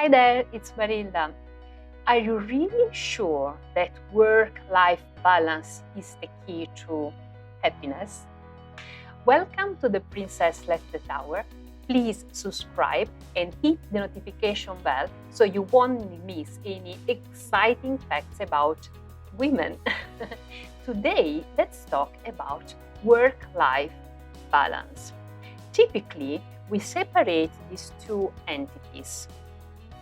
Hi there, it's Marilda. Are you really sure that work-life balance is the key to happiness? Welcome to the Princess Left the Tower. Please subscribe and hit the notification bell so you won't miss any exciting facts about women. Today, let's talk about work-life balance. Typically, we separate these two entities,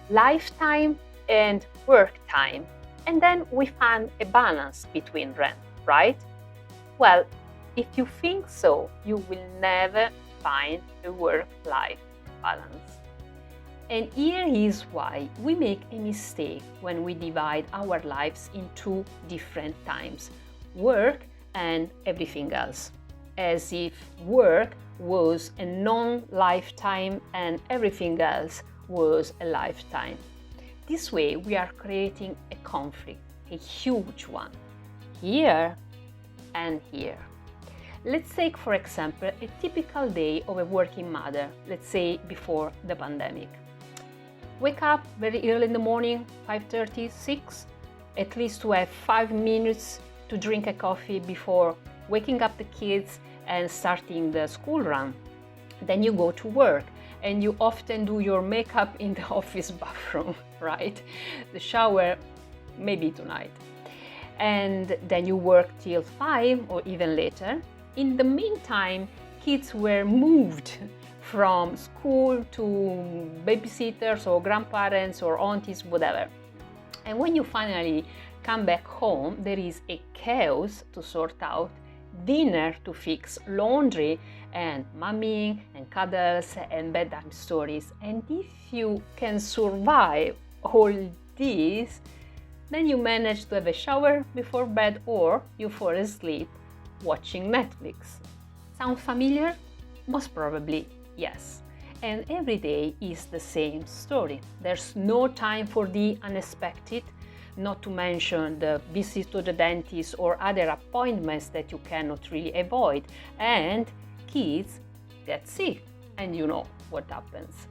lifetime and work time, and then we find a balance between them, right? Well, if you think so, you will never find a work-life balance. And here is why we make a mistake when we divide our lives in two different times, work and everything else, as if work was a non-lifetime and everything else was a lifetime. This way we are creating a conflict, a huge one, here and here. Let's take, for example, a typical day of a working mother, let's say before the pandemic. Wake up very early in the morning, 5:30, 6, at least to have 5 minutes to drink a coffee before waking up the kids and starting the school run. Then you go to work and you often do your makeup in the office bathroom, right? The shower, maybe tonight. And then you work till 5 or even later. In the meantime, kids were moved from school to babysitters or grandparents or aunties, whatever. And when you finally come back home, there is a chaos to sort out, dinner to fix, laundry, and mumming and cuddles and bedtime stories. And if you can survive all this, then you manage to have a shower before bed or you fall asleep watching Netflix. Sound familiar? Most probably yes. And every day is the same story. There's no time for the unexpected, not to mention the visit to the dentist or other appointments that you cannot really avoid. And kids get sick, and you know what happens.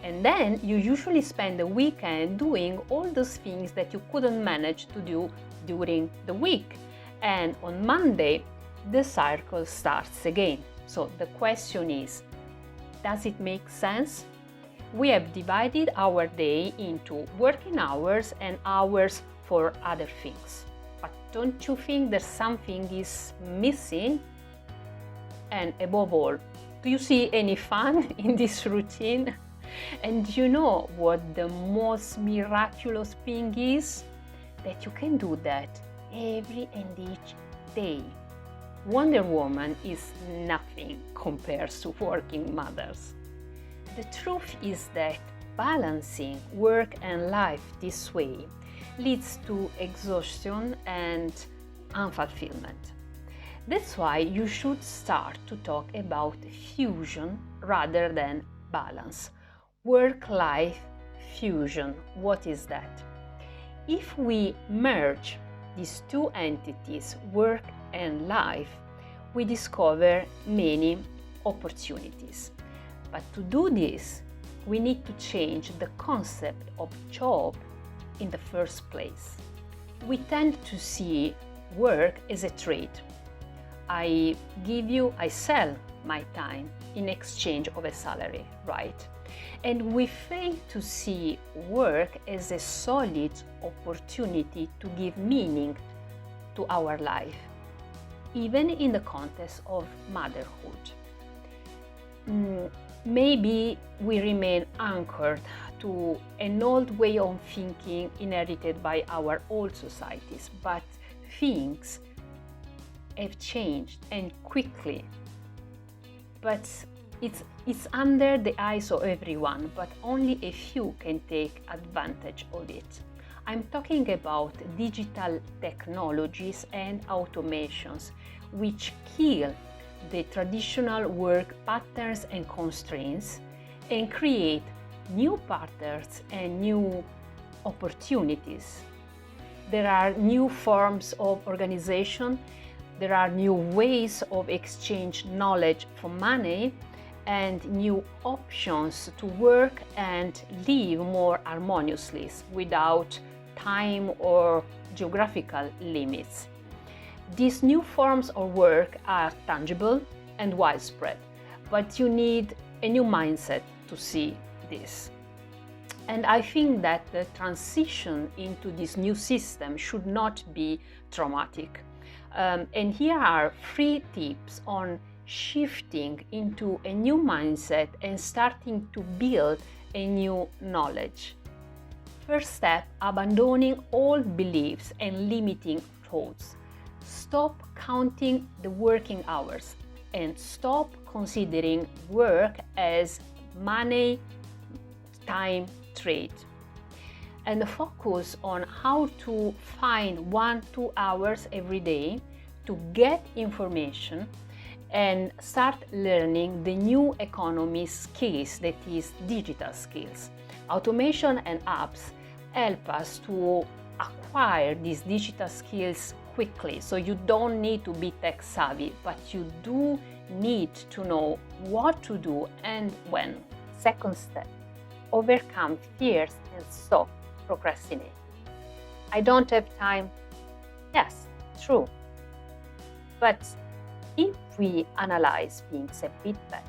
And then you usually spend the weekend doing all those things that you couldn't manage to do during the week. And on Monday, the cycle starts again. So the question is, does it make sense? We have divided our day into working hours and hours for other things. But don't you think that something is missing? And above all, do you see any fun in this routine? And you know what the most miraculous thing is? That you can do that every and each day. Wonder Woman is nothing compared to working mothers. The truth is that balancing work and life this way leads to exhaustion and unfulfillment. That's why you should start to talk about fusion rather than balance. Work-life fusion, what is that? If we merge these two entities, work and life, we discover many opportunities. But to do this, we need to change the concept of job in the first place. We tend to see work as a trade. I sell my time in exchange of a salary, right? And we fail to see work as a solid opportunity to give meaning to our life, even in the context of motherhood. Maybe we remain anchored to an old way of thinking inherited by our old societies, but things have changed and quickly. But it's under the eyes of everyone, but only a few can take advantage of it. I'm talking about digital technologies and automations, which kill the traditional work patterns and constraints and create new patterns and new opportunities. There are new forms of organization, there are new ways of exchange knowledge for money, and new options to work and live more harmoniously without time or geographical limits. These new forms of work are tangible and widespread, but you need a new mindset to see this. And I think that the transition into this new system should not be traumatic. And here are 3 tips on shifting into a new mindset and starting to build a new knowledge. First step, abandoning old beliefs and limiting thoughts. Stop counting the working hours and stop considering work as money, time trade. And focus on how to find 1-2 hours every day to get information and start learning the new economy skills, that is digital skills. Automation and apps help us to acquire these digital skills quickly, so you don't need to be tech savvy, but you do need to know what to do and when. Second step, overcome fears and stop procrastinating. I don't have time. Yes, true. But if we analyze things a bit better,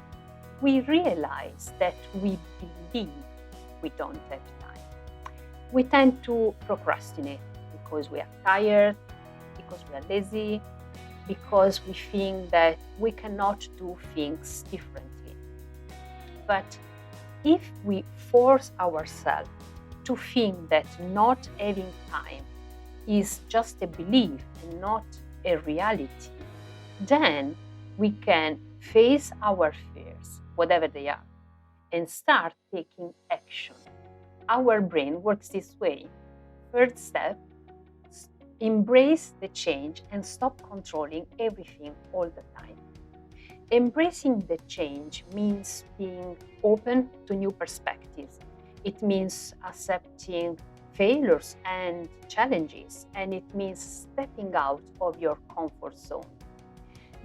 we realize that we believe we don't have time. We tend to procrastinate because we are tired, because we are lazy, because we think that we cannot do things differently. But if we force ourselves to think that not having time is just a belief and not a reality, then we can face our fears, whatever they are, and start taking action. Our brain works this way. Third step, embrace the change and stop controlling everything all the time. Embracing the change means being open to new perspectives. It means accepting failures and challenges, and it means stepping out of your comfort zone.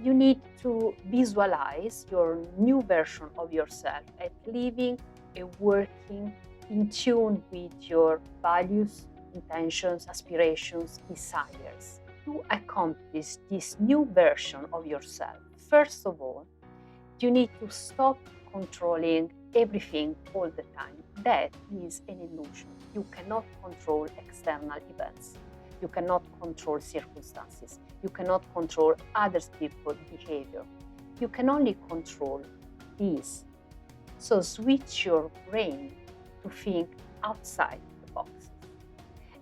You need to visualize your new version of yourself as living and working in tune with your values, intentions, aspirations, desires. To accomplish this new version of yourself, first of all, you need to stop controlling everything all the time. That is an illusion. You cannot control external events. You cannot control circumstances. You cannot control other people's behavior. You can only control these. So switch your brain to think outside the box.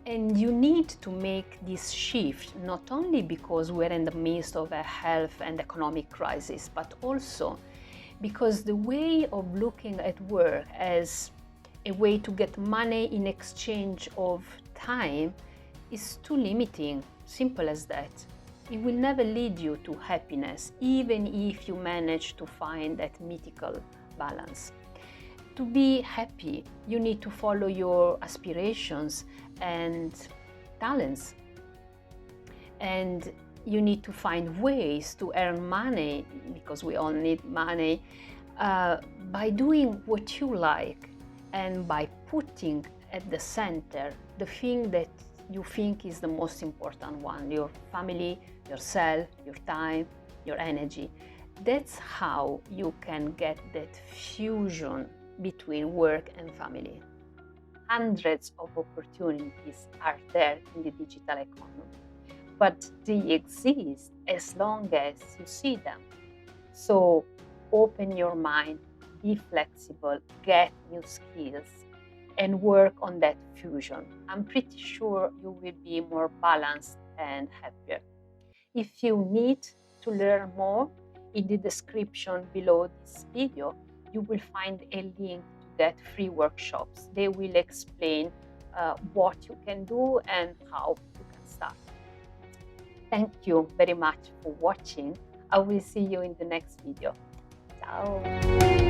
And you need to make this shift not only because we're in the midst of a health and economic crisis, but also because the way of looking at work as a way to get money in exchange of time is too limiting. Simple as that. It will never lead you to happiness, even if you manage to find that mythical balance. To be happy, you need to follow your aspirations and talents. And you need to find ways to earn money, because we all need money, by doing what you like and by putting at the center the thing that you think is the most important one: your family, yourself, your time, your energy. That's how you can get that fusion between work and family. Hundreds of opportunities are there in the digital economy, but they exist as long as you see them. So open your mind, be flexible, get new skills, and work on that fusion. I'm pretty sure you will be more balanced and happier. If you need to learn more, in the description below this video, you will find a link to get free workshops. They will explain what you can do and how you can start. Thank you very much for watching. I will see you in the next video. Ciao!